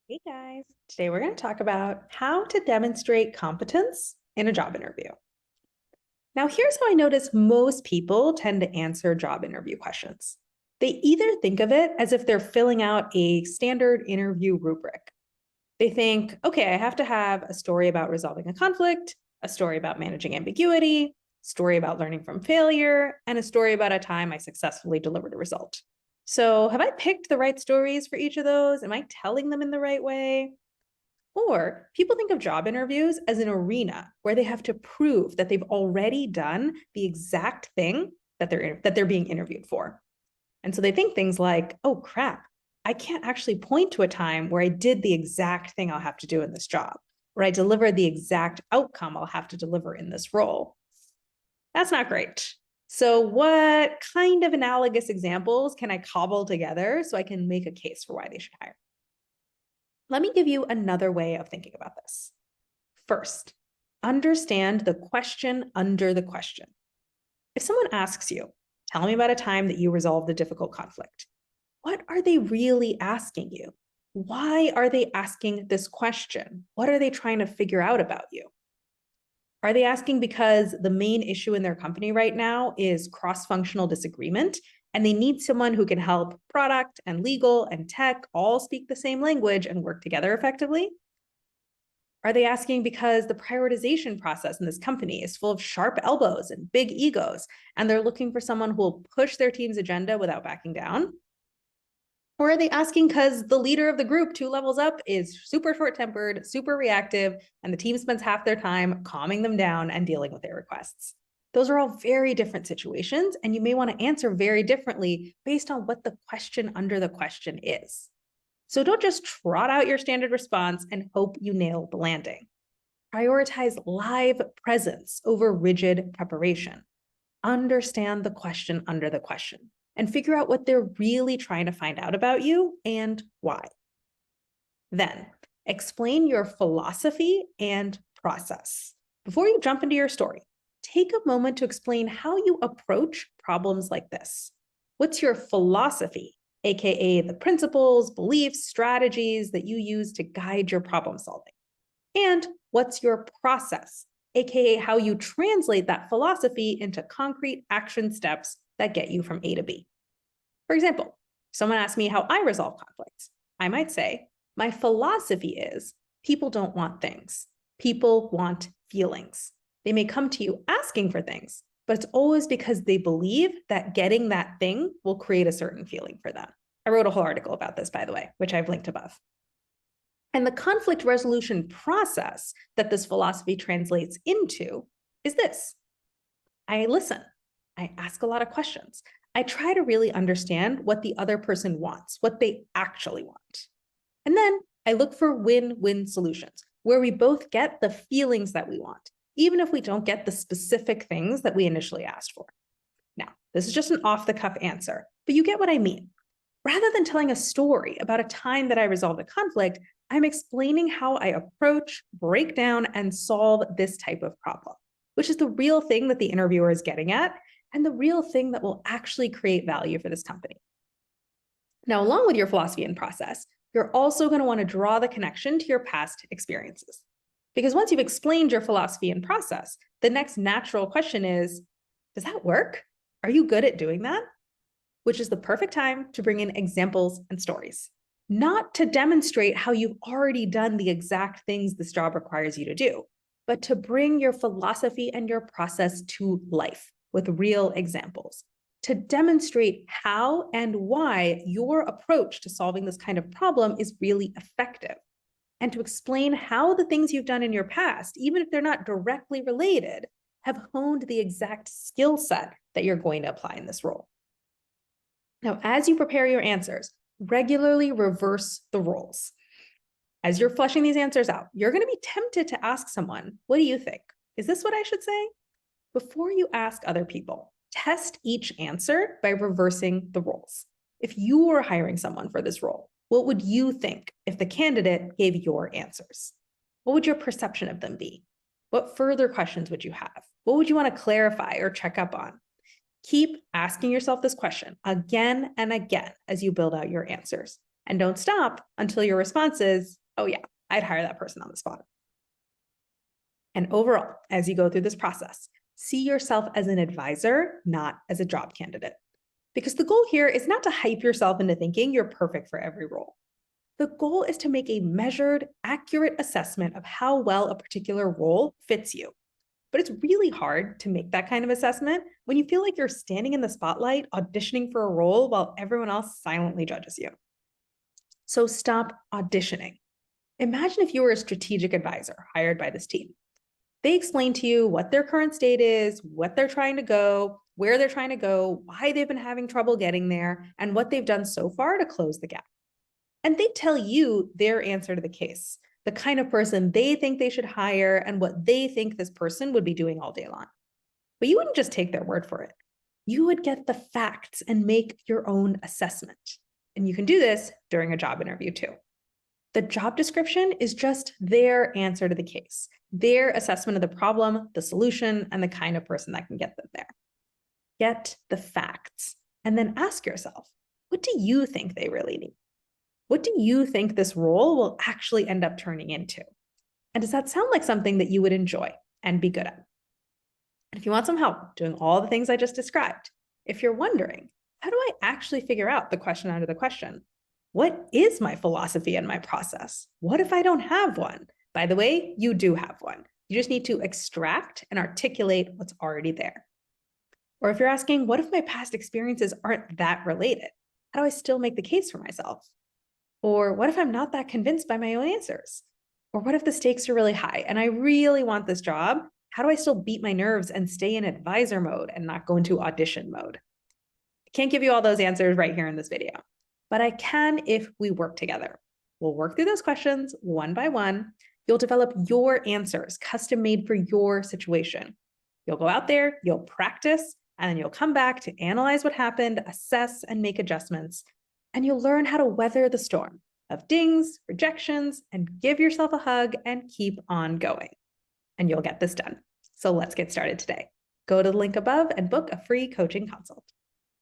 Hey guys, today we're going to talk about how to demonstrate competence in a job interview. Now, here's how I notice most people tend to answer job interview questions. They either think of it as if they're filling out a standard interview rubric. They think, okay, I have to have a story about resolving a conflict, a story about managing ambiguity, a story about learning from failure, and a story about a time I successfully delivered a result. So, have I picked the right stories for each of those? Am I telling them in the right way? Or people think of job interviews as an arena where they have to prove that they've already done the exact thing that they're being interviewed for. And so they think things like, "Oh crap, I can't actually point to a time where I did the exact thing I'll have to do in this job, or I delivered the exact outcome I'll have to deliver in this role." That's not great. So what kind of analogous examples can I cobble together so I can make a case for why they should hire? Let me give you another way of thinking about this. First, understand the question under the question. If someone asks you, "Tell me about a time that you resolved a difficult conflict," what are they really asking you? Why are they asking this question? What are they trying to figure out about you? Are they asking because the main issue in their company right now is cross-functional disagreement and they need someone who can help product and legal and tech all speak the same language and work together effectively? Are they asking because the prioritization process in this company is full of sharp elbows and big egos, and they're looking for someone who will push their team's agenda without backing down? Or are they asking because the leader of the group, two levels up, is super short tempered, super reactive, and the team spends half their time calming them down and dealing with their requests? Those are all very different situations, and you may want to answer very differently based on what the question under the question is. So don't just trot out your standard response and hope you nail the landing. Prioritize live presence over rigid preparation. Understand the question under the question and figure out what they're really trying to find out about you and why. Then, explain your philosophy and process. Before you jump into your story, take a moment to explain how you approach problems like this. What's your philosophy, aka the principles, beliefs, strategies that you use to guide your problem solving? And what's your process, aka how you translate that philosophy into concrete action steps that get you from A to B? For example, if someone asks me how I resolve conflicts, I might say, my philosophy is people don't want things. People want feelings. They may come to you asking for things, but it's always because they believe that getting that thing will create a certain feeling for them. I wrote a whole article about this, by the way, which I've linked above. And the conflict resolution process that this philosophy translates into is this. I listen. I ask a lot of questions. I try to really understand what the other person wants, what they actually want. And then I look for win-win solutions where we both get the feelings that we want, even if we don't get the specific things that we initially asked for. Now, this is just an off-the-cuff answer, but you get what I mean. Rather than telling a story about a time that I resolved a conflict, I'm explaining how I approach, break down, and solve this type of problem, which is the real thing that the interviewer is getting at and the real thing that will actually create value for this company. Now, along with your philosophy and process, you're also going to want to draw the connection to your past experiences. Because once you've explained your philosophy and process, the next natural question is, does that work? Are you good at doing that? Which is the perfect time to bring in examples and stories. Not to demonstrate how you've already done the exact things this job requires you to do, but to bring your philosophy and your process to life with real examples, to demonstrate how and why your approach to solving this kind of problem is really effective, and to explain how the things you've done in your past, even if they're not directly related, have honed the exact skill set that you're going to apply in this role. Now, as you prepare your answers, regularly reverse the roles. As you're fleshing these answers out, you're going to be tempted to ask someone, what do you think? Is this what I should say? Before you ask other people, test each answer by reversing the roles. If you were hiring someone for this role, what would you think if the candidate gave your answers? What would your perception of them be? What further questions would you have? What would you want to clarify or check up on? Keep asking yourself this question again and again as you build out your answers. And don't stop until your response is, oh yeah, I'd hire that person on the spot. And overall, as you go through this process, see yourself as an advisor, not as a job candidate. Because the goal here is not to hype yourself into thinking you're perfect for every role. The goal is to make a measured, accurate assessment of how well a particular role fits you. But it's really hard to make that kind of assessment when you feel like you're standing in the spotlight auditioning for a role while everyone else silently judges you. So stop auditioning. Imagine if you were a strategic advisor hired by this team. They explain to you what their current state is, what they're trying to go, where they're trying to go, why they've been having trouble getting there, and what they've done so far to close the gap. And they tell you their answer to the case, the kind of person they think they should hire and what they think this person would be doing all day long. But you wouldn't just take their word for it. You would get the facts and make your own assessment. And you can do this during a job interview too. The job description is just their answer to the case, their assessment of the problem, the solution, and the kind of person that can get them there. Get the facts and then ask yourself, what do you think they really need? What do you think this role will actually end up turning into? And does that sound like something that you would enjoy and be good at? And if you want some help doing all the things I just described, if you're wondering, how do I actually figure out the question under the question? What is my philosophy and my process? What if I don't have one? By the way, you do have one. You just need to extract and articulate what's already there. Or if you're asking, what if my past experiences aren't that related? How do I still make the case for myself? Or what if I'm not that convinced by my own answers? Or what if the stakes are really high and I really want this job? How do I still beat my nerves and stay in advisor mode and not go into audition mode? I can't give you all those answers right here in this video, but I can if we work together. We'll work through those questions one by one. You'll develop your answers, custom made for your situation. You'll go out there, you'll practice, and then you'll come back to analyze what happened, assess, and make adjustments. And you'll learn how to weather the storm of dings, rejections, and give yourself a hug and keep on going. And you'll get this done. So let's get started today. Go to the link above and book a free coaching consult.